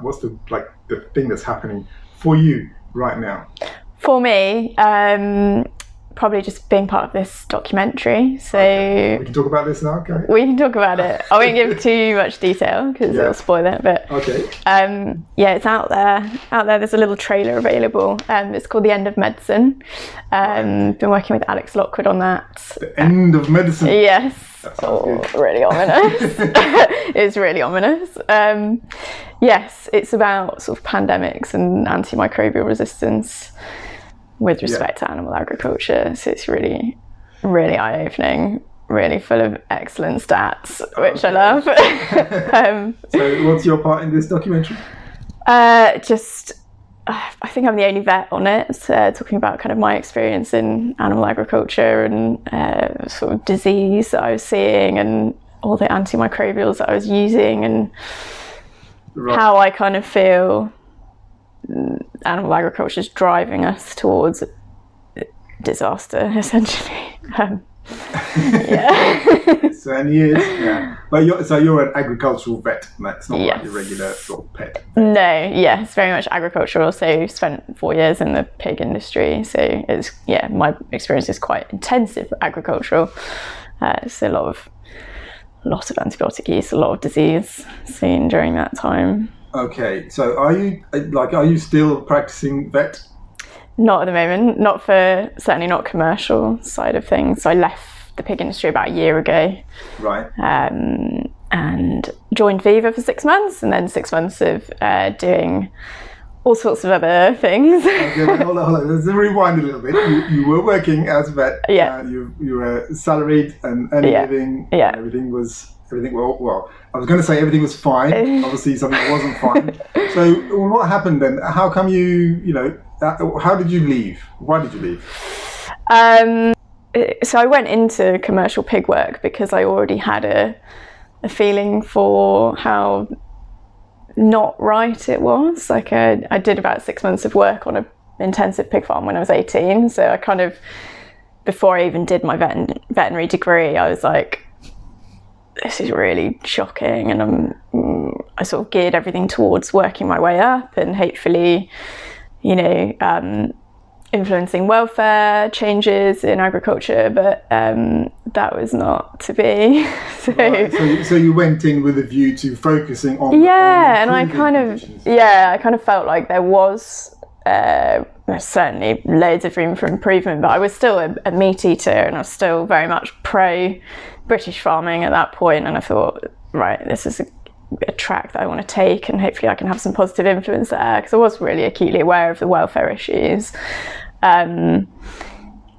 What's the thing that's happening for you right now? For me, probably just being part of this documentary. So we can talk about this now. Okay. We can talk about it. I won't give too much detail because it'll spoil it. But okay. It's out there. There's a little trailer available. It's called The End of Medicine. Been working with Alex Lockwood on that. The End of Medicine. Yes. Good. Really ominous. It's really ominous. Yes, it's about sort of pandemics and antimicrobial resistance with respect to animal agriculture. So it's really, really eye-opening, really full of excellent stats, which I love. So what's your part in this documentary? I think I'm the only vet on it, talking about kind of my experience in animal agriculture and sort of disease that I was seeing and all the antimicrobials that I was using and how I kind of feel animal agriculture is driving us towards disaster, essentially. It certainly is. Yeah. But you're an agricultural vet. That's not like your regular sort of pet. No, it's very much agricultural. So spent 4 years in the pig industry. So it's my experience is quite intensive agricultural. So a lot of antibiotic use, a lot of disease seen during that time. Okay, so are you still practicing vet? Not at the moment, certainly not commercial side of things. So I left the pig industry about a year ago. Right. And joined Viva for 6 months, and then 6 months of doing all sorts of other things. Okay, hold on. Let's rewind a little bit. You were working as a vet. Yeah. You were salaried and earning living. Yeah. Everything well, I was going to say everything was fine. Obviously, something wasn't fine. So what happened then? How come how did you leave? Why did you leave? So I went into commercial pig work because I already had a feeling for how not right it was. Like I did about 6 months of work on an intensive pig farm when I was 18. So I kind of, before I even did my veterinary degree, I was like, this is really shocking, and I sort of geared everything towards working my way up and hopefully, influencing welfare changes in agriculture, but that was not to be. So you went in with a view to focusing on and I kind of felt like there was certainly loads of room for improvement, but I was still a meat eater and I was still very much pro British farming at that point, and I thought, right, this is a track that I want to take and hopefully I can have some positive influence there, because I was really acutely aware of the welfare issues.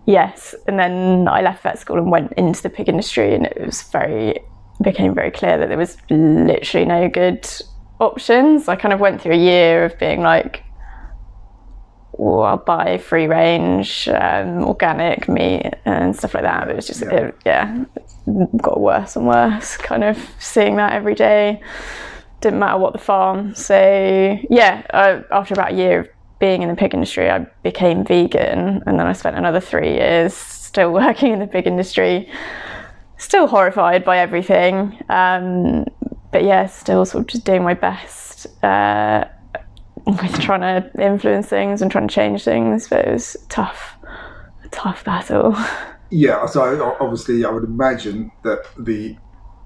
Yes, and then I left vet school and went into the pig industry, and it became very clear that there was literally no good options. I kind of went through a year of being like, well, I'll buy free range, organic meat and stuff like that. But it was just, it got worse and worse, kind of seeing that every day. Didn't matter what the farm. So after about a year of being in the pig industry, I became vegan, and then I spent another 3 years still working in the pig industry, still horrified by everything. But still sort of just doing my best with trying to influence things and trying to change things, but it was a tough battle. Yeah, so obviously I would imagine that the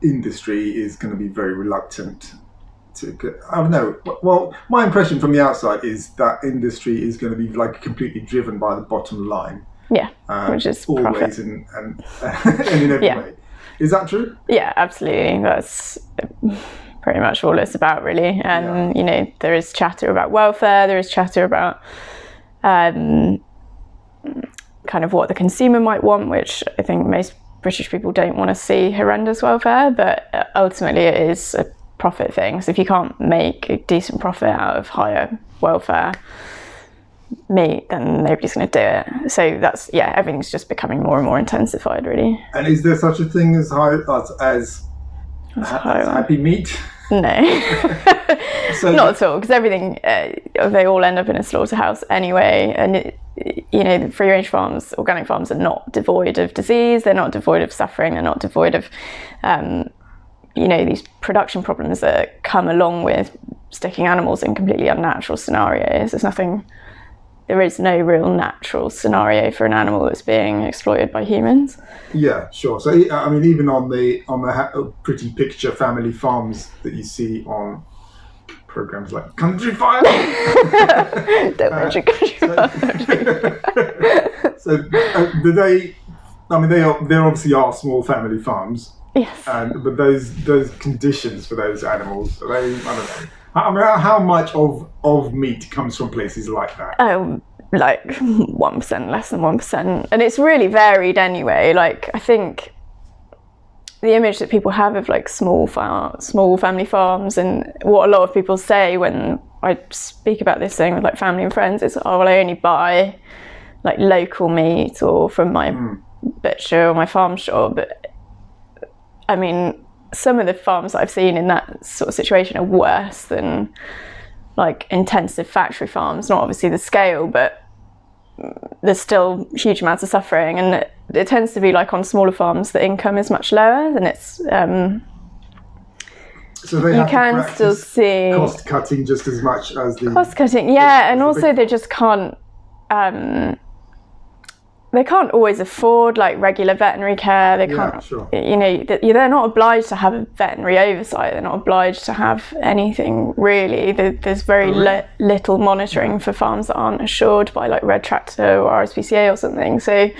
industry is going to be very reluctant to, I don't know, well, my impression from the outside is that industry is going to be like completely driven by the bottom line. Yeah, which is always profit. and in every way. Is that true? Yeah, absolutely. That's pretty much all it's about, really. And there is chatter about welfare, there is chatter about kind of what the consumer might want, which I think most British people don't want to see horrendous welfare, but ultimately it is a profit thing. So if you can't make a decent profit out of higher welfare meat, then nobody's going to do it. So that's, everything's just becoming more and more intensified, really. And is there such a thing as happy meat? No. So not at all, because everything, they all end up in a slaughterhouse anyway. And the free range farms, organic farms, are not devoid of disease, they're not devoid of suffering, they're not devoid of these production problems that come along with sticking animals in completely unnatural scenarios. There is no real natural scenario for an animal that's being exploited by humans. Yeah, sure. So I mean, even on the pretty picture family farms that you see on programs like Country Fire. Don't mention Country Fire. So do they? I mean, there obviously are small family farms. Yes. But those conditions for those animals, I don't know. I mean, how much of meat comes from places like that? Like 1%, less than 1%. And it's really varied anyway. Like, I think the image that people have of like small family farms, and what a lot of people say when I speak about this thing with like family and friends is, oh, well, I only buy like local meat or from my butcher or my farm shop. But I mean, some of the farms that I've seen in that sort of situation are worse than like intensive factory farms. Not obviously the scale, but there's still huge amounts of suffering, and it tends to be like on smaller farms the income is much lower, and it's so they you can still see cost cutting just as much as the cost cutting, yeah, and also they just can't. They can't always afford like regular veterinary care. They can't, sure. They're not obliged to have a veterinary oversight. They're not obliged to have anything really. There's very little monitoring for farms that aren't assured by like Red Tractor or RSPCA or something. So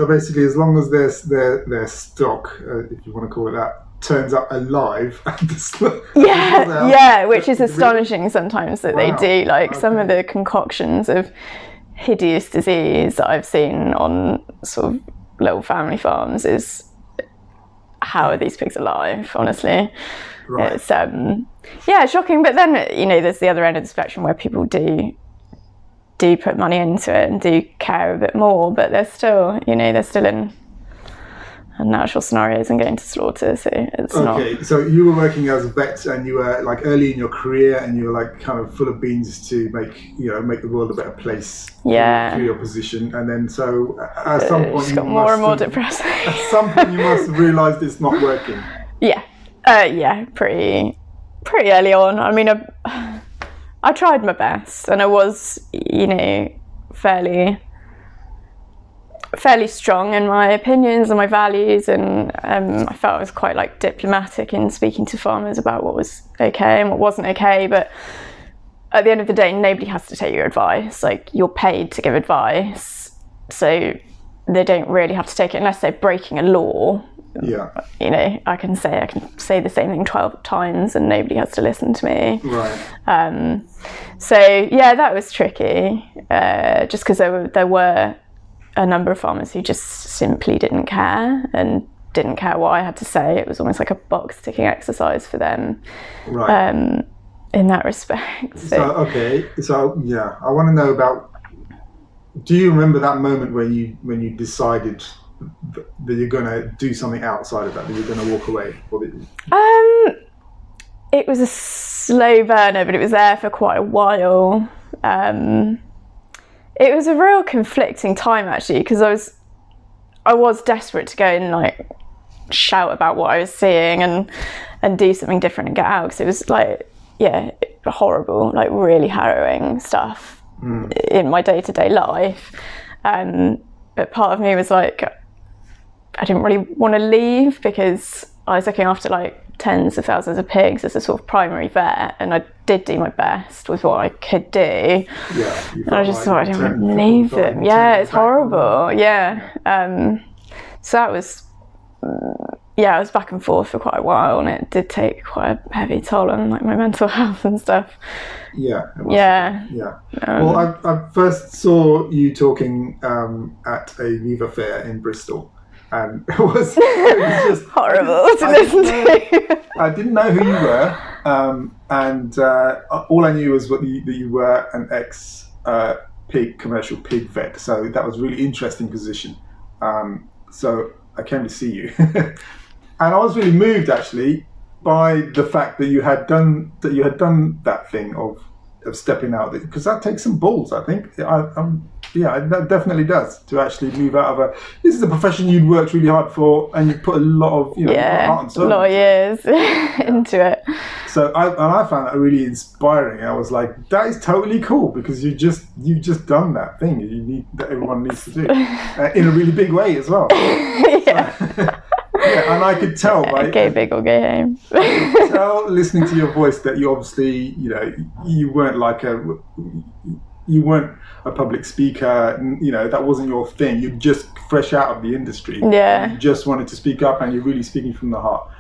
basically, as long as their stock, if you want to call it that, turns up alive. Which is astonishing sometimes that they do. Like some of the concoctions of hideous disease that I've seen on sort of little family farms is, how are these pigs alive, honestly? Right. It's shocking. But then there's the other end of the spectrum where people do put money into it and do care a bit more, but they're still in unnatural scenarios and going to slaughter, so it's not. Okay, so you were working as a vet, and you were like early in your career, and you were like kind of full of beans to make the world a better place. Through your position, and then so at some point you got more and more depressing. At some point you must have realised it's not working. Pretty early on. I mean, I tried my best, and I was fairly strong in my opinions and my values, and I felt I was quite like diplomatic in speaking to farmers about what was okay and what wasn't okay. But at the end of the day, nobody has to take your advice. Like, you're paid to give advice, so they don't really have to take it unless they're breaking a law. I can say the same thing 12 times and nobody has to listen to me. Right. That was tricky, just because there were a number of farmers who just simply didn't care and didn't care what I had to say. It was almost like a box ticking exercise for them. Right. In that respect. So I want to know about, do you remember that moment when you decided that you're going to do something outside of that you're going to walk away? It was a slow burner, but it was there for quite a while. It was a real conflicting time actually, because I was desperate to go and like shout about what I was seeing and do something different and get out, because it was like horrible, like really harrowing stuff in my day-to-day life. But part of me was like, I didn't really want to leave, because I was looking after like tens of thousands of pigs as a sort of primary vet, and I did do my best with what I could do. And I just thought I didn't want to leave them. It's horrible. So that was I was back and forth for quite a while, and it did take quite a heavy toll on like my mental health and stuff. Well, I first saw you talking at a Viva fair in Bristol, and it was just horrible to listen to. I didn't know who you were, and all I knew was that you were an commercial pig vet. So that was a really interesting position. So I came to see you. And I was really moved actually by the fact that you had done that thing of stepping out, because that takes some balls, I think. Yeah, that definitely does. To actually move out of this is a profession you'd worked really hard for, and you put a lot of, you put heart and soul. A lot of years into it. So I found that really inspiring. I was like, that is totally cool, because you've just done that thing that everyone needs to do in a really big way as well. Yeah, and I could tell, right? Go big or go home. I could tell, listening to your voice, that you obviously, you weren't a public speaker. That wasn't your thing. You're just fresh out of the industry. Yeah. You just wanted to speak up, and you're really speaking from the heart.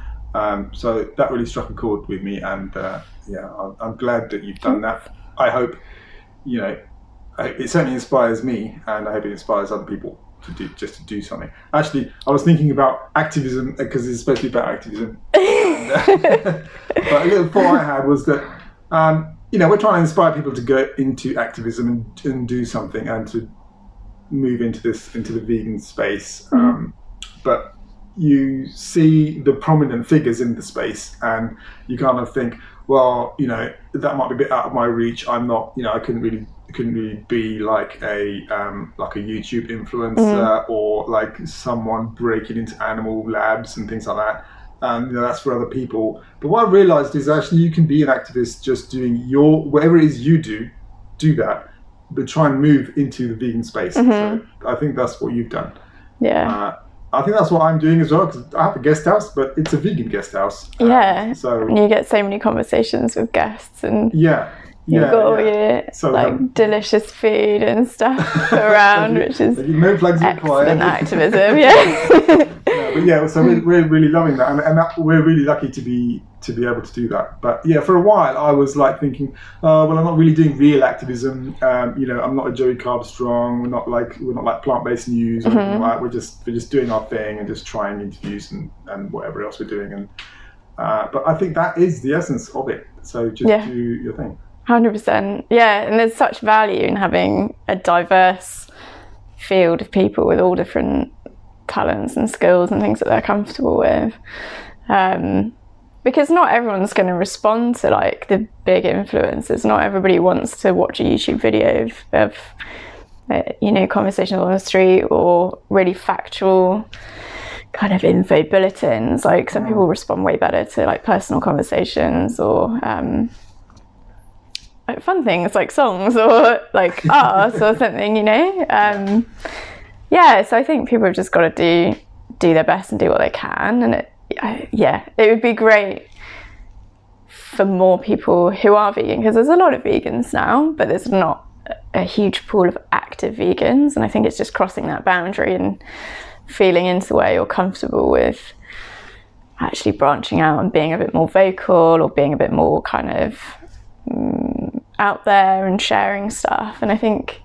So that really struck a chord with me, and I'm glad that you've done that. I hope, it certainly inspires me, and I hope it inspires other people to do something. Actually, I was thinking about activism, because it's supposed to be about activism. But a little thought I had was that, we're trying to inspire people to go into activism and do something, and to move into the vegan space. But you see the prominent figures in the space, and you kind of think, well, that might be a bit out of my reach. I'm not, I couldn't really be like a YouTube influencer, or like someone breaking into animal labs and things like that. That's for other people. But what I realized is actually you can be an activist just doing whatever it is you do that, but try and move into the vegan space. So I think that's what you've done. Yeah. I think that's what I'm doing as well, because I have a guest house, but it's a vegan guest house. So and you get so many conversations with guests, and you've got all your delicious food and stuff around, which is no flags excellent activism. So we're really loving that, and that, we're really lucky to be able to do that. But for a while I was like thinking, well, I'm not really doing real activism. I'm not a Joey Carbstrong. We're not like plant-based news or anything like that. We're just doing our thing and just trying interviews and whatever else we're doing. And but I think that is the essence of it. So just do your thing. 100%. Yeah, and there's such value in having a diverse field of people with all different talents and skills and things that they're comfortable with. Because not everyone's going to respond to like the big influencers. Not everybody wants to watch a YouTube video of conversations on the street, or really factual kind of info bulletins. Like some people respond way better to like personal conversations, or like fun things like songs, or like art or something, so I think people have just got to do their best and do what they can. And it would be great for more people who are vegan, because there's a lot of vegans now, but there's not a huge pool of active vegans, and I think it's just crossing that boundary and feeling into where you're comfortable with actually branching out and being a bit more vocal, or being a bit more kind of out there and sharing stuff. And I think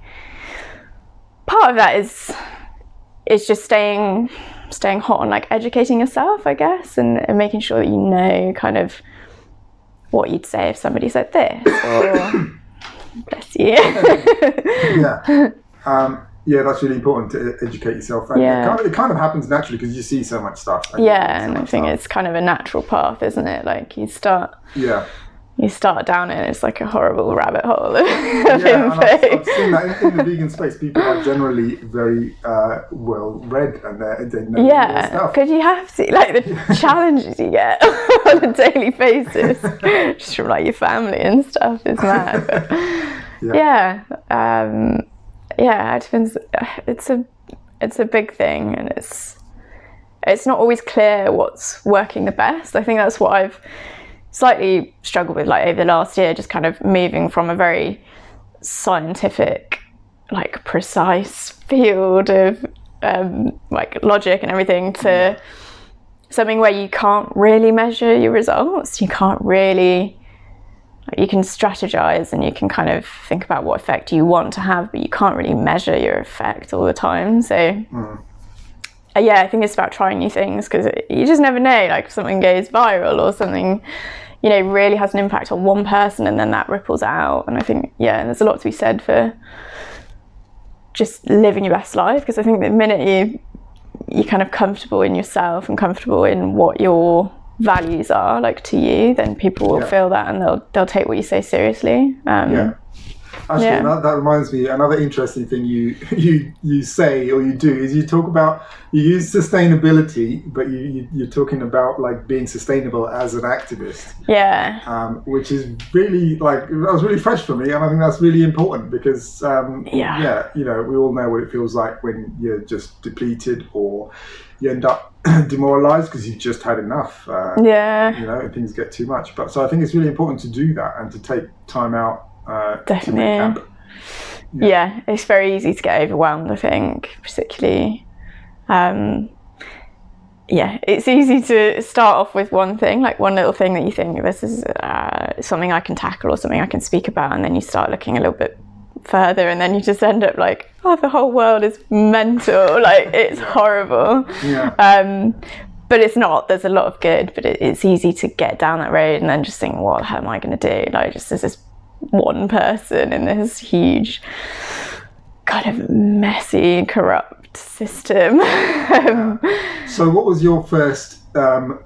part of that is just staying hot on like educating yourself, I guess, and making sure that kind of what you'd say if somebody said this, or bless you. That's really important, to educate yourself. And it kind of happens naturally, because you see so much stuff. And I think it's kind of a natural path, isn't it? Like you start down it, and it's like a horrible rabbit hole of info. And I've seen that in the vegan space. People are generally very well read, and they know their stuff. Because you have to, like the challenges you get on a daily basis, just from like your family and stuff, is mad. But, it's a big thing, and it's not always clear what's working the best. I think that's what I've slightly struggled with like over the last year, just kind of moving from a very scientific, like precise field of like logic and everything, to something where you can't really measure your results. You can't really, you can strategize and you can kind of think about what effect you want to have, but you can't really measure your effect all the time. So I think it's about trying new things, because you just never know, like if something goes viral or something really has an impact on one person, and then that ripples out. And I think there's a lot to be said for just living your best life, because I think the minute you're kind of comfortable in yourself and comfortable in what your values are like to you, then people will feel that, and they'll take what you say seriously. Actually, Yeah. that reminds me. Another interesting thing you say or you do is you talk about, you use sustainability, but you're talking about like being sustainable as an activist. Yeah. Which is really like, that was really fresh for me, and I think that's really important because Yeah. you know, we all know what it feels like when you're just depleted or you end up demoralized because you've just had enough. Yeah. You know, and things get too much. But so I think it's really important to do that and to take time out. Definitely. Yeah, it's very easy to get overwhelmed, I think, particularly. Yeah, it's easy to start off with one thing, like one little thing that you think this is something I can tackle or something I can speak about, and then you start looking a little bit further, and then you just end up like, oh, the whole world is mental, like it's horrible. Yeah. But it's not. There's a lot of good, but it's easy to get down that road and then just think, what the hell am I going to do? Like, just as this one person in this huge, kind of messy, corrupt system. So, what was your first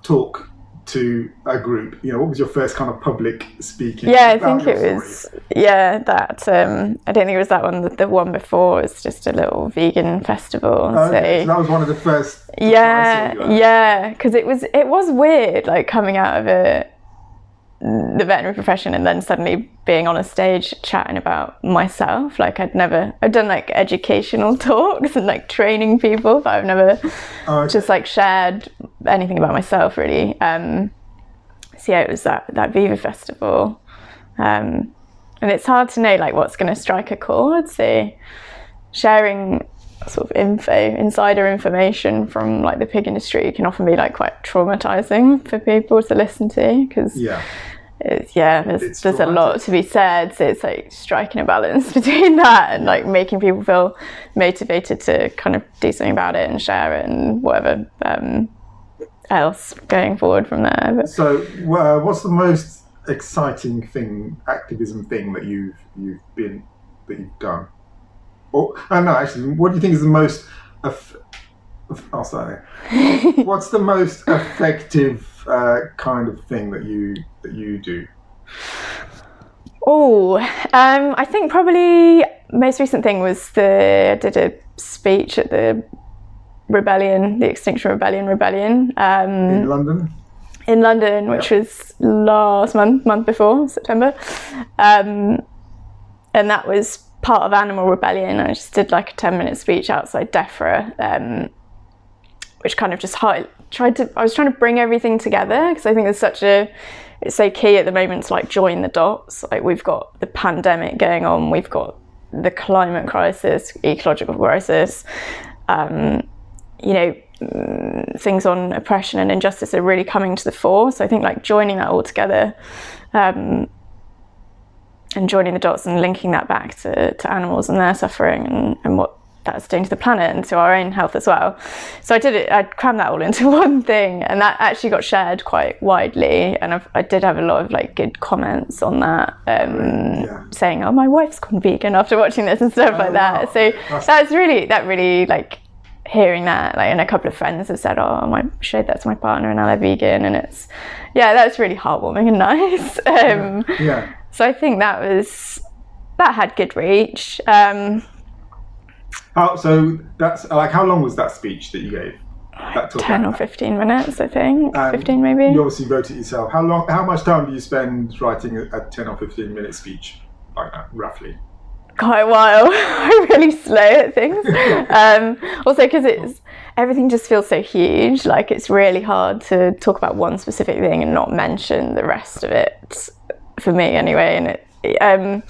talk to a group? You know, what was your first kind of public speaking? Yeah, I think it was. Yeah, that. I don't think it was that one. The one before was just a little vegan festival. So that was one of the first. Yeah, because it was weird, like coming out of the veterinary profession and then suddenly being on a stage chatting about myself. Like I'd done like educational talks and like training people, but I've never just like shared anything about myself really. So yeah, it was that Viva Festival. And it's hard to know like what's going to strike a chord. So sharing sort of insider information from like the pig industry can often be like quite traumatizing for people to listen to, because there's a lot to be said. So it's like striking a balance between that and like making people feel motivated to kind of do something about it and share it and whatever else going forward from there. But so what's the most exciting activism thing that you've done? Or no, actually, what do you think is the most? I'll start there. What's the most effective kind of thing that you do? I think probably most recent thing was I did a speech at the Rebellion, the Extinction Rebellion. In London? In London, which was last month before, September. And that was part of Animal Rebellion. I just did like a 10-minute speech outside DEFRA, which kind of just I was trying to bring everything together, because I think it's so key at the moment to like join the dots. Like we've got the pandemic going on, we've got the climate crisis, ecological crisis, things on oppression and injustice are really coming to the fore. So I think like joining that all together, and joining the dots and linking that back to animals and their suffering and what that's doing to the planet and to our own health as well. So I crammed that all into one thing, and that actually got shared quite widely, and I did have a lot of like good comments on that, saying, oh, my wife's gone vegan after watching this and stuff like that. Wow. So that really like hearing that, like, and a couple of friends have said, oh, I showed that to my partner and now they're vegan, and that's really heartwarming and nice. So I think that had good reach. So that's like, how long was that speech that you gave? That 10 or 15 minutes, I think. 15 maybe. You obviously wrote it yourself. How much time do you spend writing a 10 or 15 minute speech like that, roughly? Quite a while. I'm really slow at things. Also because everything just feels so huge. Like it's really hard to talk about one specific thing and not mention the rest of it, for me anyway. And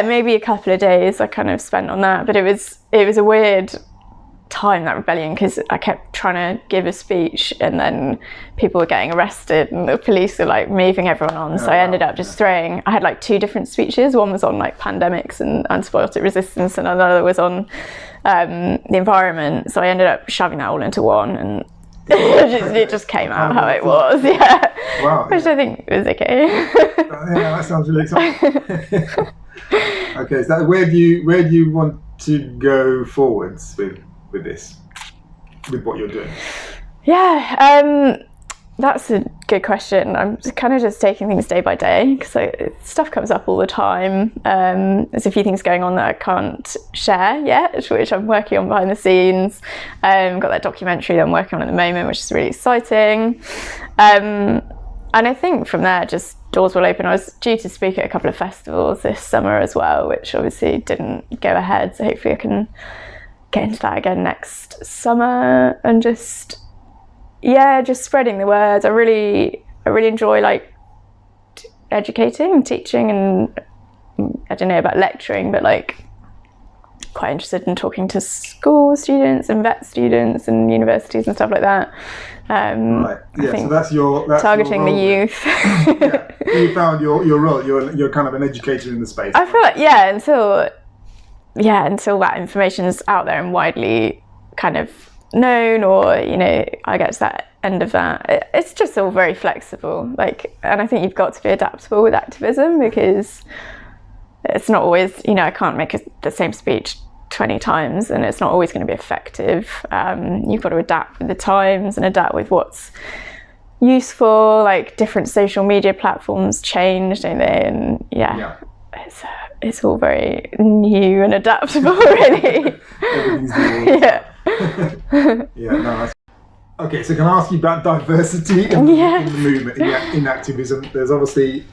maybe a couple of days I kind of spent on that, but it was a weird time, that rebellion, because I kept trying to give a speech and then people were getting arrested and the police were like moving everyone on. So I ended up just I had like 2 different speeches. One was on like pandemics and antibiotic resistance, and another was on the environment. So I ended up shoving that all into one, and it just came out how it was. Wow. Which I think was okay. That sounds really exciting. Okay, so where do you want to go forwards with this, with what you're doing? That's a good question. I'm kind of just taking things day by day because stuff comes up all the time. There's a few things going on that I can't share yet, which I'm working on behind the scenes. Got that documentary that I'm working on at the moment, which is really exciting. And I think from there, just doors will open. I was due to speak at a couple of festivals this summer as well, which obviously didn't go ahead. So hopefully I can get into that again next summer and just spreading the word. I really enjoy like educating and teaching, and I don't know about lecturing, but like quite interested in talking to school students and vet students and universities and stuff like that. Right. Yeah. I think so that's targeting your the youth. Yeah. You found your role. You're kind of an educator in the space. I feel like until that information's out there and widely kind of known, or I get to that end of that, it's just all very flexible, and I think you've got to be adaptable with activism, because it's not always, I can't make the same speech 20 times and it's not always going to be effective. You've got to adapt with the times and adapt with what's useful. Like different social media platforms change, don't they? And it's all very new and adaptable, really. Everything's new. Okay, so can I ask you about diversity in the movement, in activism? There's obviously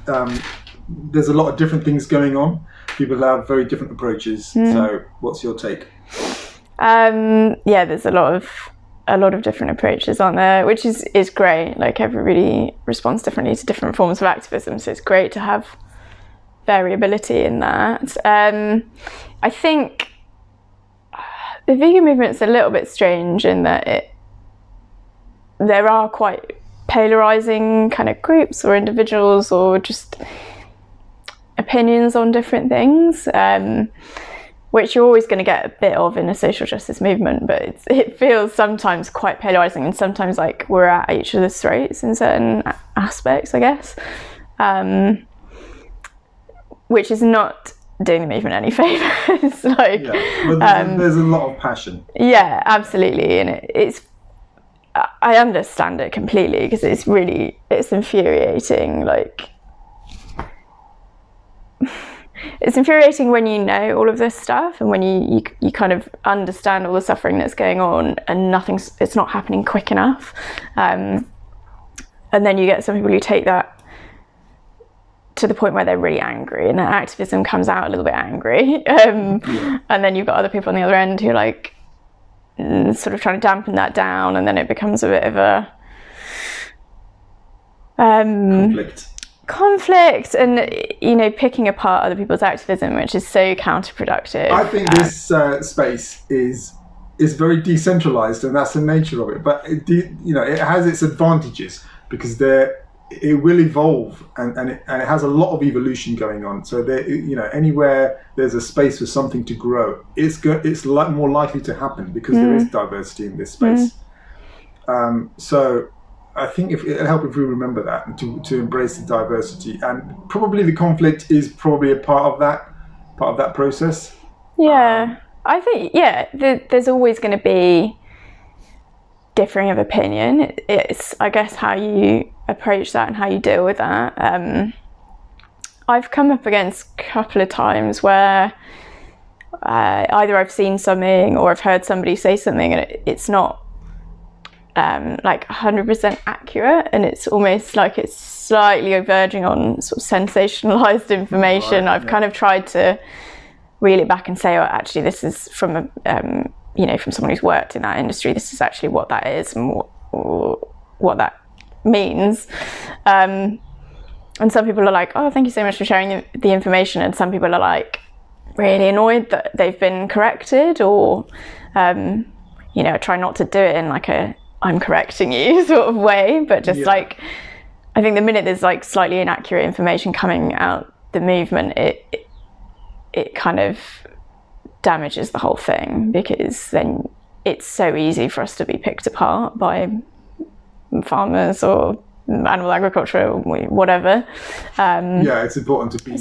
there's a lot of different things going on. People have very different approaches. So what's your take? There's a lot of different approaches, aren't there? Which is great. Like everybody responds differently to different forms of activism, so it's great to have variability in that. I think the vegan movement's a little bit strange in that there are quite polarizing kind of groups or individuals or just opinions on different things, which you're always going to get a bit of in a social justice movement, but it feels sometimes quite polarizing, and sometimes like we're at each other's throats in certain aspects, I guess, which is not doing the movement any favours. There's a lot of passion. Yeah, absolutely, and I understand it completely, because it's infuriating. It's infuriating when you know all of this stuff and when you kind of understand all the suffering that's going on and it's not happening quick enough. And then you get some people who take that to the point where they're really angry and their activism comes out a little bit angry. And then you've got other people on the other end who are sort of trying to dampen that down, and then it becomes a bit of a conflict and picking apart other people's activism, which is so counterproductive. I think this space is very decentralized, and that's the nature of it, but it has its advantages, because it will evolve, and it has a lot of evolution going on. So anywhere there's a space for something to grow, it's more likely to happen, because there is diversity in this space. So I think it'll help if we remember that, and to embrace the diversity, and probably the conflict is probably a part of that process. I think there's always going to be differing of opinion. It's, I guess, how you approach that and how you deal with that. I've come up against a couple of times where either I've seen something or I've heard somebody say something and it's not 100% accurate, and it's almost like it's slightly verging on sort of sensationalized information. I've kind of tried to reel it back and say, oh, actually this is from from someone who's worked in that industry, this is actually what that is and what that means. And some people are like, oh, thank you so much for sharing the information, and some people are really annoyed that they've been corrected, or try not to do it in a I'm correcting you sort of way, but just I think the minute there's slightly inaccurate information coming out the movement, it kind of damages the whole thing, because then it's so easy for us to be picked apart by farmers or animal agriculture or whatever. It's important to be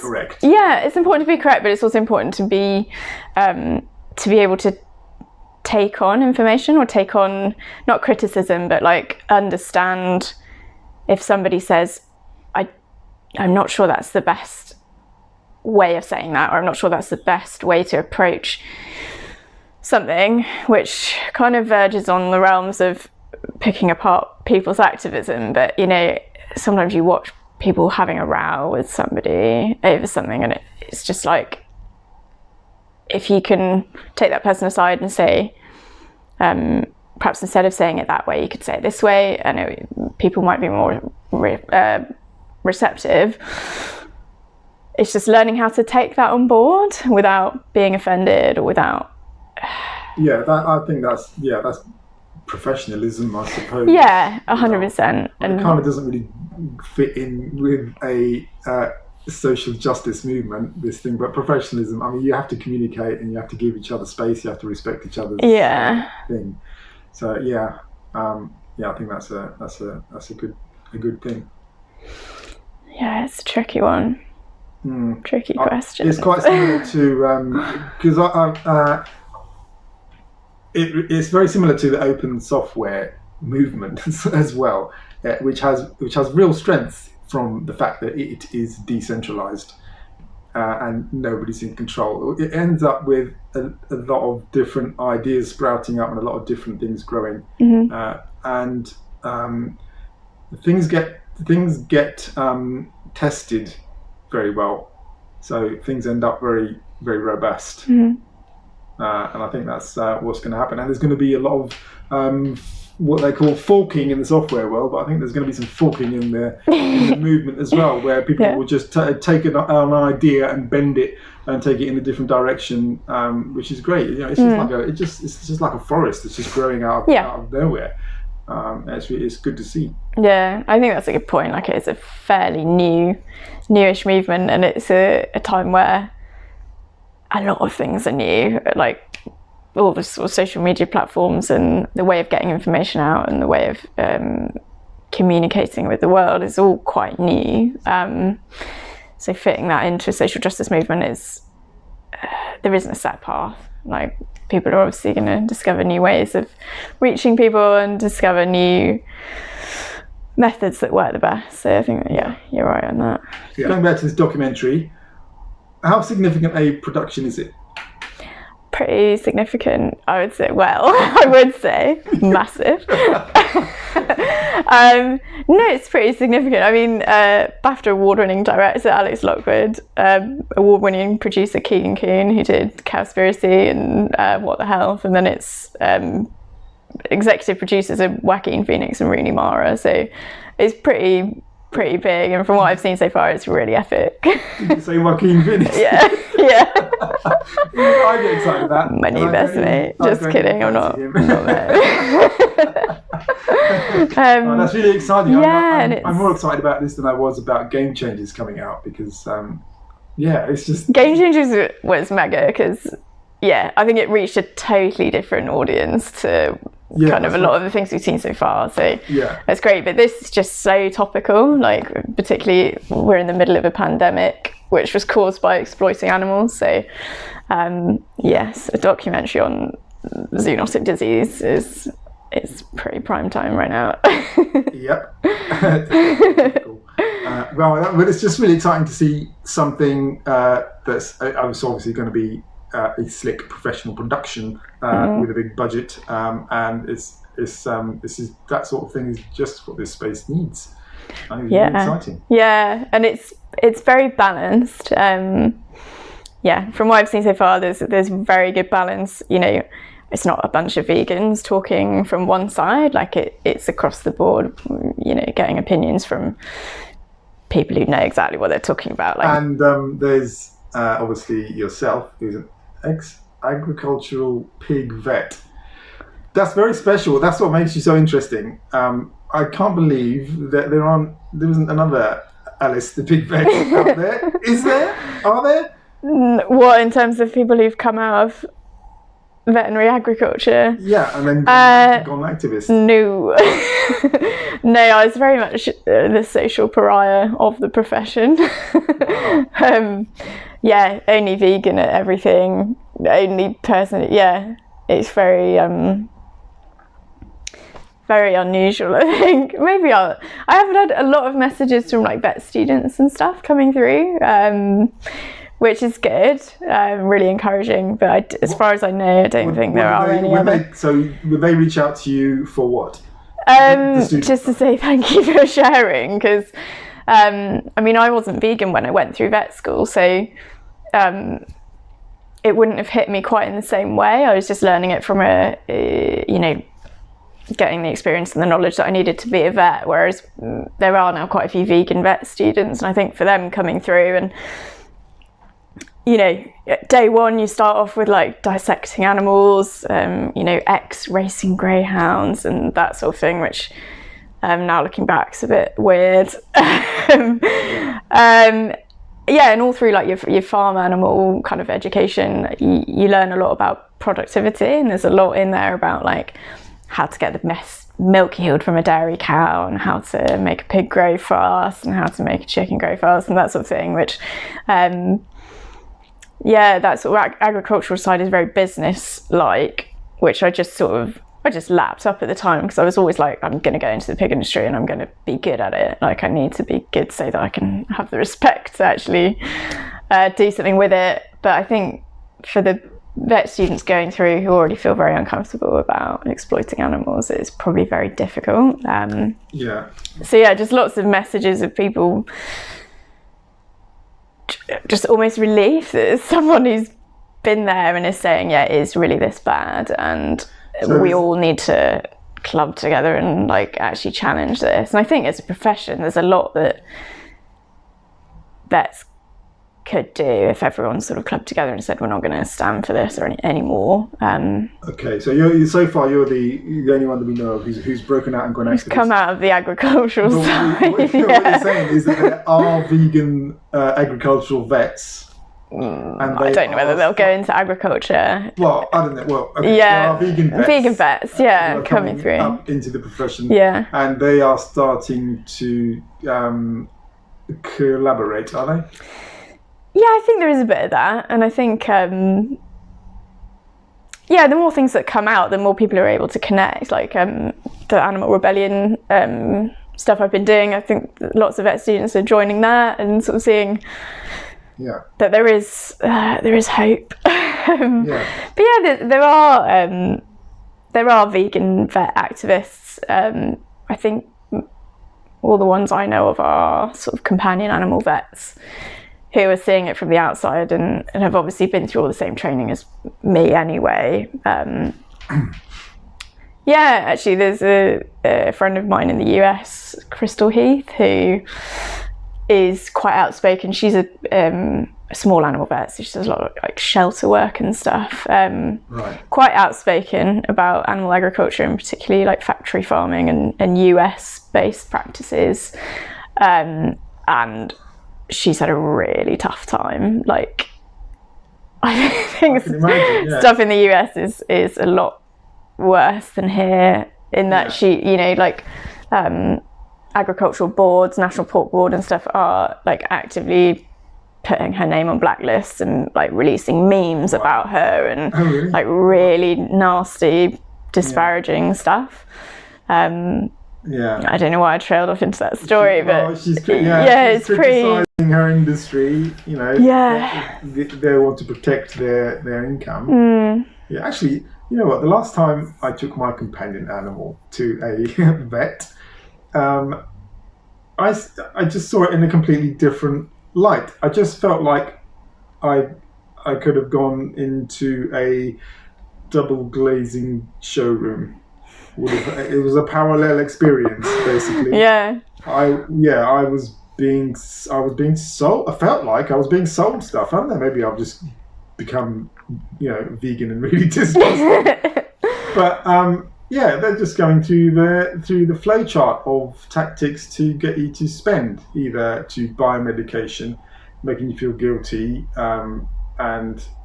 correct. Yeah, it's important to be correct, but it's also important to be able to take on information, or take on, not criticism, but like understand if somebody says, I'm not sure that's the best way of saying that, or I'm not sure that's the best way to approach something, which kind of verges on the realms of picking apart people's activism. But, you know, sometimes you watch people having a row with somebody over something, and it's just like, if you can take that person aside and say, perhaps instead of saying it that way, you could say it this way, I know people might be more receptive. It's just learning how to take that on board without being offended, or without... I think that's professionalism, I suppose. 100%. And it kind of doesn't really fit in with a social justice movement, this thing, but professionalism, I mean, you have to communicate and you have to give each other space, you have to respect each other's thing. So I think that's a good thing. Yeah, it's a tricky one. Tricky question. It's quite similar to because it's very similar to the open software movement as well, which has real strength from the fact that it is decentralized and nobody's in control. It ends up with a lot of different ideas sprouting up and a lot of different things growing, and things get tested very well, so things end up very, very robust. And I think that's what's going to happen. And there's going to be a lot of what they call forking in the software world, but I think there's going to be some forking in the movement as well, where people will just take an idea and bend it and take it in a different direction, which is great. You know, it's just like a forest that's just growing out of nowhere. It's good to see. Yeah, I think that's a good point. Like, it's a fairly newish movement, and it's a time where a lot of things are new, like all the sort of social media platforms and the way of getting information out and the way of communicating with the world is all quite new. So fitting that into a social justice movement is, there isn't a set path. Like, people are obviously going to discover new ways of reaching people and discover new methods that work the best. So I think, you're right on that. Yeah. Going back to this documentary, how significant a production is it? Pretty significant, I would say. Well, I would say massive. No, it's pretty significant. I mean, BAFTA award-winning director Alex Lockwood, award-winning producer Keegan Kuhn, who did Cowspiracy and What the Health, and then it's executive producers are Joaquin Phoenix and Rooney Mara. So it's pretty big, and from what I've seen so far, it's really epic. Did you say Joaquin Phoenix? Yeah. I get excited about that. My new best mate. Just kidding, I'm not there. That's really exciting. Yeah, I'm more excited about this than I was about Game Changers coming out, because it's just... Game Changers was mega, because I think it reached a totally different audience to kind of a lot of the things we've seen so far. So it's great, but this is just so topical. Like, particularly, we're in the middle of a pandemic which was caused by exploiting animals. So yes, a documentary on zoonotic disease is pretty prime time right now. Yep. Cool. Well, it's just really exciting to see something that's obviously going to be a slick professional production with a big budget, and this is that sort of thing is just what this space needs. I think it's really exciting. Yeah, and it's very balanced. From what I've seen so far, there's very good balance. You know, it's not a bunch of vegans talking from one side. Like, it's across the board. You know, getting opinions from people who know exactly what they're talking about. Like, and there's obviously yourself, who's an ex-agricultural pig vet. That's very special. That's what makes you so interesting. I can't believe that there isn't another Alice the pig vet out there. Is there? Are there? What, in terms of people who've come out of veterinary agriculture? Yeah, and then gone activist. No. No, I was very much the social pariah of the profession. Wow. Only vegan at everything. Only person, it's very very unusual. I think maybe I haven't had a lot of messages from like vet students and stuff coming through, which is good, really encouraging. But as far as I know, I don't think there are any other. So would they reach out to you for what? Just to say thank you for sharing, because I mean, I wasn't vegan when I went through vet school, so it wouldn't have hit me quite in the same way. I was just learning it from getting the experience and the knowledge that I needed to be a vet, whereas there are now quite a few vegan vet students, and I think for them coming through and day one you start off with like dissecting animals, racing greyhounds and that sort of thing, which now looking back is a bit weird. And all through like your farm animal kind of education, you learn a lot about productivity, and there's a lot in there about like how to get the best milk yield from a dairy cow, and how to make a pig grow fast, and how to make a chicken grow fast, and that sort of thing, which that sort of agricultural side is very business-like, which I just lapped up at the time, because I was always like, I'm going to go into the pig industry and I'm going to be good at it. Like, I need to be good so that I can have the respect to actually do something with it. But I think for the vet students going through who already feel very uncomfortable about exploiting animals, it's probably very difficult. Just lots of messages of people just almost relief that there's someone who's been there and is saying, it is really this bad, and we all need to club together and like actually challenge this. And I think as a profession, there's a lot that vets could do if everyone sort of clubbed together and said, we're not going to stand for this or anymore. Okay, so you're the only one that we know of who's broken out and gone activist. Come out of the agricultural side. What you're saying is that there are vegan agricultural vets. I don't know whether they'll go into agriculture. Well, I don't know. Well, okay, there are vegan vets. Coming through up into the profession. Yeah, and they are starting to collaborate, are they? Yeah, I think there is a bit of that, and I think the more things that come out, the more people are able to connect. Like the animal rebellion stuff I've been doing, I think lots of vet students are joining that and sort of seeing that there is hope. But there are vegan vet activists. I think all the ones I know of are sort of companion animal vets who are seeing it from the outside and have obviously been through all the same training as me anyway. Actually there's a friend of mine in the US, Crystal Heath, who is quite outspoken. She's a small animal vet, so she does a lot of like shelter work and stuff. Quite outspoken about animal agriculture, and particularly like factory farming and US based practices. And she's had a really tough time. Like, I think stuff in the US is a lot worse than here, in that she, agricultural boards, National Pork Board and stuff are like actively putting her name on blacklists and like releasing memes about her and like really nasty, disparaging stuff. I don't know why I trailed off into that story, but she's it's criticizing her industry. They want to protect their income. Actually, you know what? The last time I took my companion animal to a vet, I just saw it in a completely different light. I just felt like I could have gone into a double glazing showroom. It was a parallel experience, basically. I was being sold. I felt like I was being sold stuff. I don't know. Maybe I've just become, vegan and really disgusting. But they're just going through the flowchart of tactics to get you to spend, either to buy medication, making you feel guilty, and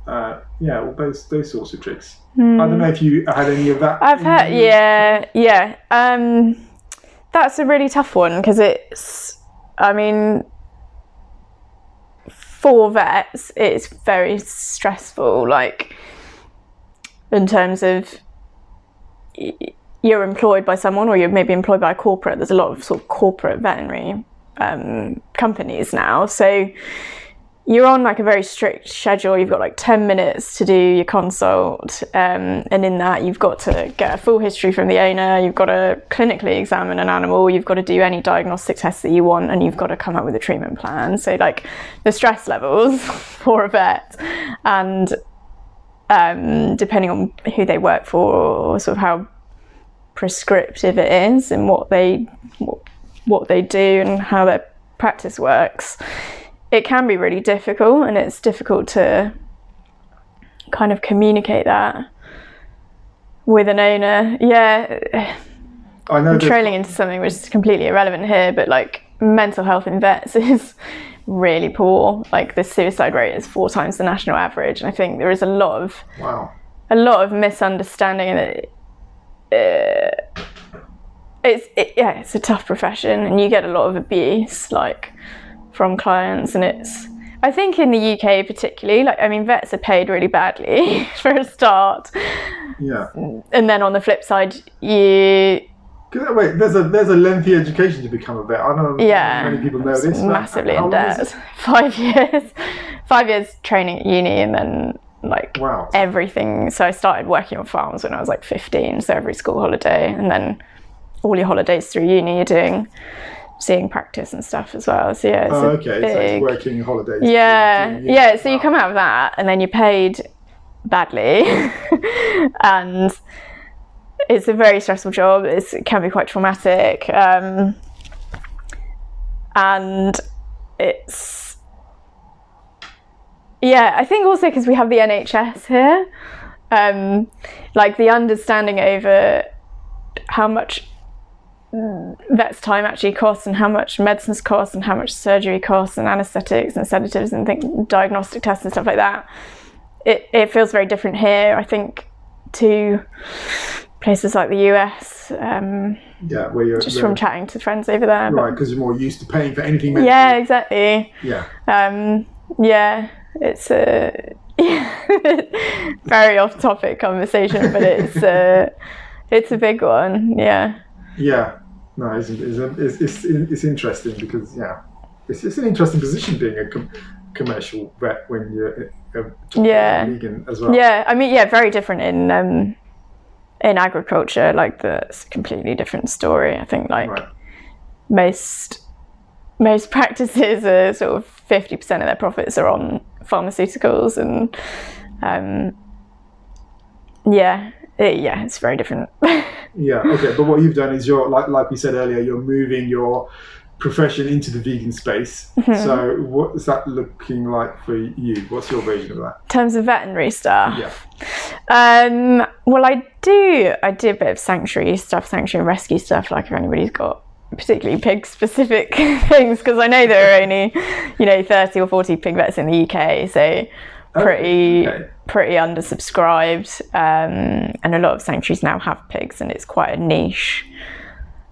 all those sorts of tricks. I don't know if you had any of that. I've heard, that's a really tough one, because for vets, it's very stressful. Like, in terms of you're employed by someone, or you're maybe employed by a corporate. There's a lot of sort of corporate veterinary companies now, so you're on like a very strict schedule. You've got like 10 minutes to do your consult, and in that you've got to get a full history from the owner, you've got to clinically examine an animal, you've got to do any diagnostic tests that you want, and you've got to come up with a treatment plan. So like the stress levels for a vet, and depending on who they work for, or sort of how prescriptive it is and what they do and how their practice works, it can be really difficult, and it's difficult to kind of communicate that with an owner. Yeah, I know I'm trailing into something which is completely irrelevant here, but like mental health in vets is really poor. Like the suicide rate is 4 times the national average, and I think there is a lot of misunderstanding that it's a tough profession, and you get a lot of abuse like from clients, and I think in the UK particularly, like, I mean, vets are paid really badly for a start. Yeah. And then on the flip side, wait, there's a lengthy education to become a vet. I don't know how many people know this. Massively in debt. 5 years. 5 years training at uni, and then like everything. So I started working on farms when I was like 15, so every school holiday, and then all your holidays through uni you're seeing practice and stuff as well. So yeah, so it's working holidays. Yeah. So you come out of that, and then you're paid badly, and it's a very stressful job. It can be quite traumatic, and it's I think also because we have the NHS here, like the understanding over how much vet's time actually costs, and how much medicines cost, and how much surgery costs, and anaesthetics and sedatives and diagnostic tests and stuff like that. It feels very different here, I think, to places like the US. Where you're just from chatting to friends over there. Right, because you're more used to paying for anything medical. Yeah, exactly. Yeah. It's a very off-topic conversation, but it's a big one. Yeah, no, it's interesting because it's an interesting position being a commercial vet when you're a vegan as well. Yeah, I mean, very different in agriculture. Like that's a completely different story. I think most practices are sort of 50% of their profits are on pharmaceuticals, and it's very different. Okay, but what you've done is you're like we said earlier, you're moving your profession into the vegan space. Mm-hmm. So what's that looking like for you? What's your version of that? In terms of veterinary stuff? Well, I do a bit of sanctuary rescue stuff, like if anybody's got particularly pig specific things, because I know there are only 30 or 40 pig vets in the UK, so pretty undersubscribed, and a lot of sanctuaries now have pigs, and it's quite a niche.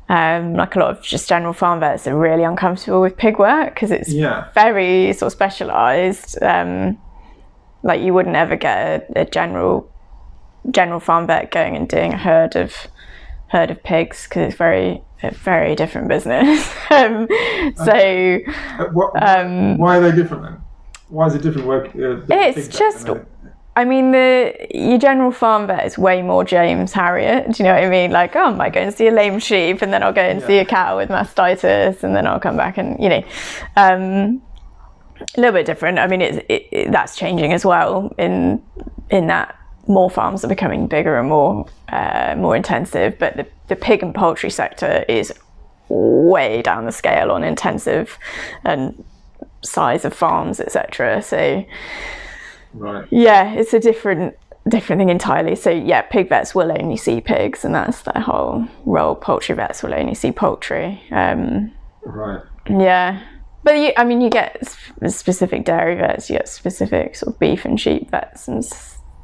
Like a lot of just general farm vets are really uncomfortable with pig work because it's very sort of specialised. Like you wouldn't ever get a general farm vet going and doing a herd of pigs, because it's a very different business. Why are they different then? Why is it different work? It's just, I mean, your general farm vet is way more James Harriet. Do you know what I mean? Like, I might go and see a lame sheep, and then I'll go and see a cow with mastitis, and then I'll come back and, a little bit different. I mean, that's changing as well in that more farms are becoming bigger and more intensive, but the pig and poultry sector is way down the scale on intensive and size of farms, etc. So it's a different thing entirely. So pig vets will only see pigs, and that's their whole role. Poultry vets will only see poultry. But you get specific dairy vets, you get specific sort of beef and sheep vets and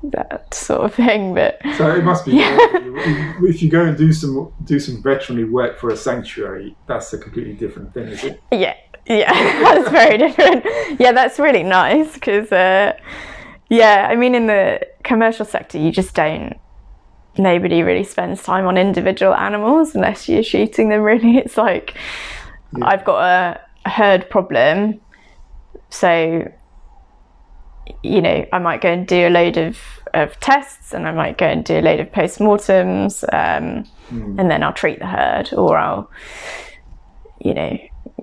that sort of thing. But so it must be if you go and do some veterinary work for a sanctuary, that's a completely different thing, is it? Yeah, that's very different. Yeah, that's really nice, because Yeah, I mean, in the commercial sector, nobody really spends time on individual animals unless you're shooting them, really. It's like, I've got a herd problem, so, you know, I might go and do a load of tests, and I might go and do a load of post-mortems, and then I'll treat the herd, or I'll, you know,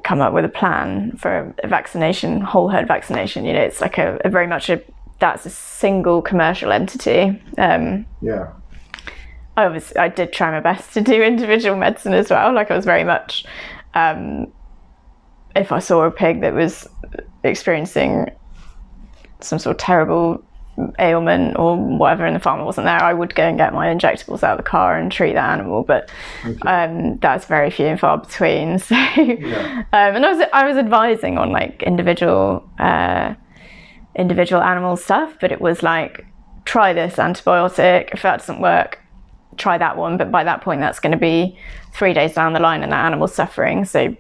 come up with a plan for a vaccination, whole herd vaccination. You know, it's like a very much that's a single commercial entity. I did try my best to do individual medicine as well. Like, I was very much, if I saw a pig that was experiencing some sort of terrible ailment or whatever, and the farmer wasn't there, I would go and get my injectables out of the car and treat that animal. But that's very few and far between. So, and I was advising on like individual animal stuff, but it was like, try this antibiotic. If that doesn't work, try that one. But by that point, that's going to be 3 days down the line, and that animal's suffering. So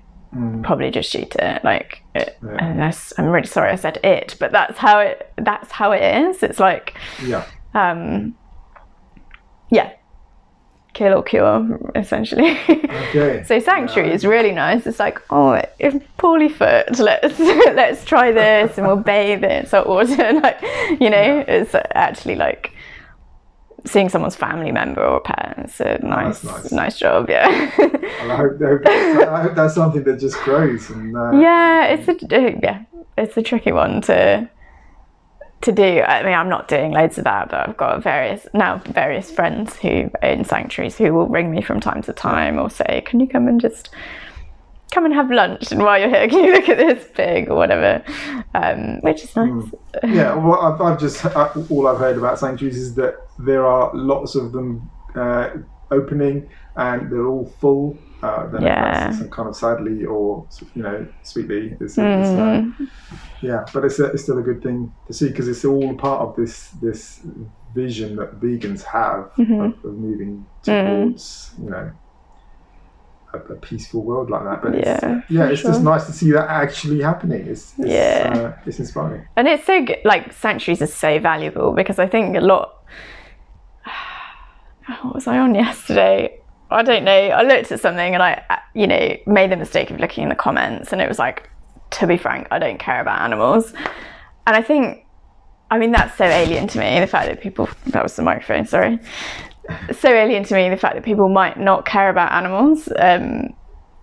probably just shoot it. Like, unless, I'm really sorry I said it, but that's how it is. It's like, kill or cure, essentially. Okay. So sanctuary is really nice. It's like, poorly foot, let's try this, and we'll bathe in salt water. Like, you know, it's actually like seeing someone's family member or pet. It's a nice job. Yeah. Well, I hope that's something that just grows. And it's a tricky one to do. I mean, I'm not doing loads of that, but I've got various friends who own sanctuaries who will ring me from time to time, or say, can you come and have lunch, and while you're here, can you look at this pig or whatever, which is nice. Yeah, well, all I've heard about sanctuaries is that there are lots of them opening, and they're all full. That's some kind of sadly, or, you know, sweetly. But it's still a good thing to see, because it's all part of this vision that vegans have of moving towards, you know, a peaceful world like that. But it's just nice to see that actually happening. It's inspiring, and it's so good. Like, sanctuaries are so valuable, because I think a lot. What was I on yesterday? I don't know. I looked at something and I, you know, made the mistake of looking in the comments, and it was like, to be frank, I don't care about animals. And I think, I mean, that's so alien to me, the fact that people, that was the microphone, sorry. So alien to me, the fact that people might not care about animals.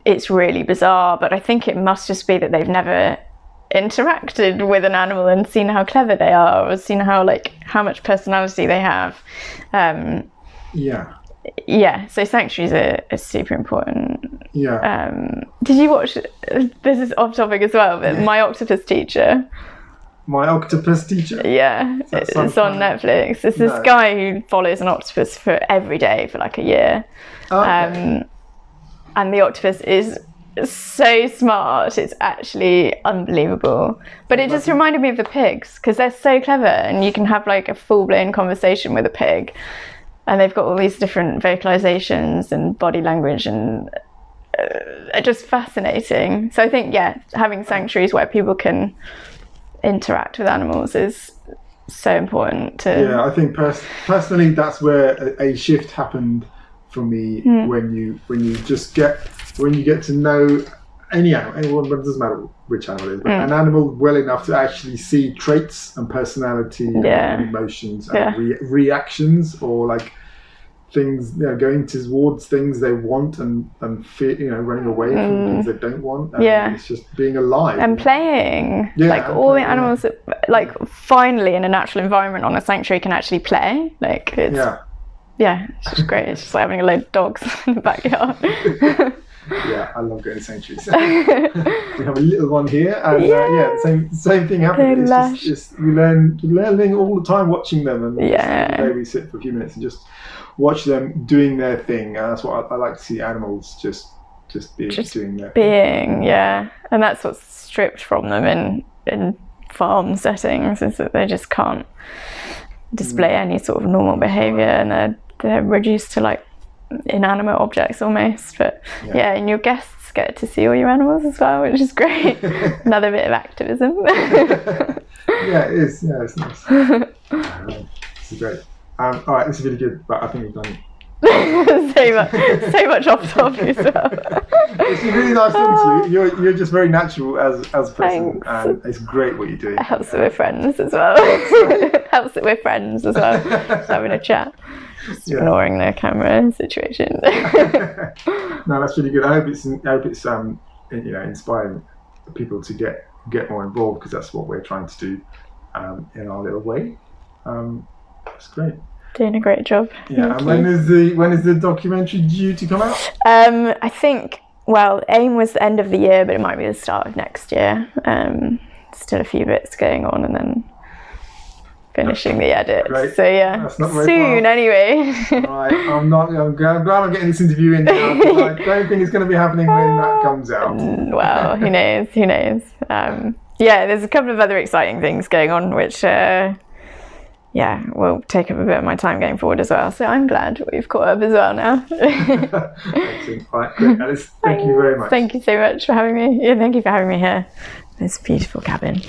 It's really bizarre, but I think it must just be that they've never interacted with an animal and seen how clever they are, or seen how much personality they have. So sanctuaries are super important. Did you watch, this is off topic as well, but My Octopus Teacher? My Octopus Teacher? Yeah, it's on Netflix. It's this guy who follows an octopus for every day for like a year. And the octopus is so smart, it's actually unbelievable. But it just reminded me of the pigs, because they're so clever, and you can have like a full-blown conversation with a pig, and they've got all these different vocalizations and body language, and are just fascinating. So I think, having sanctuaries where people can interact with animals is so important to... I think personally that's where a shift happened for me, when you get to know any animal, it doesn't matter which animal it is, but an animal well enough to actually see traits and personality and emotions and reactions, or like things, you know, going towards things they want and fear, you know, running away from things they don't want. And it's just being alive and playing. All the animals that, like, finally in a natural environment on a sanctuary can actually play. Like, it's it's just great. It's just like having a load of dogs in the backyard. I love going to sanctuaries. We have a little one here, and the same thing happens. It's just you're learning all the time watching them, and maybe we sit for a few minutes and just watch them doing their thing. That's what I like to see, animals just doing their thing. And that's what's stripped from them in farm settings, is that they just can't display any sort of normal behaviour, and they're reduced to like inanimate objects almost. But and your guests just get to see all your animals as well, which is great. Another bit of activism. Yeah, it is. Yeah, it's nice. This is great. All right, this is really good, but I think we've done so much off topic as well. It's really nice talking to you. You're just very natural as a person. Thanks. And it's great what you're doing. It helps that we're friends as well. Helps that we're friends as well. Just having a chat. Just ignoring the camera situation. No, that's really good. I hope it's inspiring people to get more involved, because that's what we're trying to do in our little way. It's great. Doing a great job. Yeah. And when is the documentary due to come out? I think, well, aim was the end of the year, but it might be the start of next year. Still a few bits going on, and then finishing the edit. Great. So yeah, that's not very soon far. Anyway. Right. I'm glad I'm getting this interview in now, because I don't think it's going to be happening when that comes out. Well, who knows? Who knows? Yeah, there's a couple of other exciting things going on, which will take up a bit of my time going forward as well. So I'm glad we've caught up as well now. Excellent. Right, great, Alice. Thank you very much. Thank you so much for having me. Yeah, thank you for having me here. This beautiful cabin.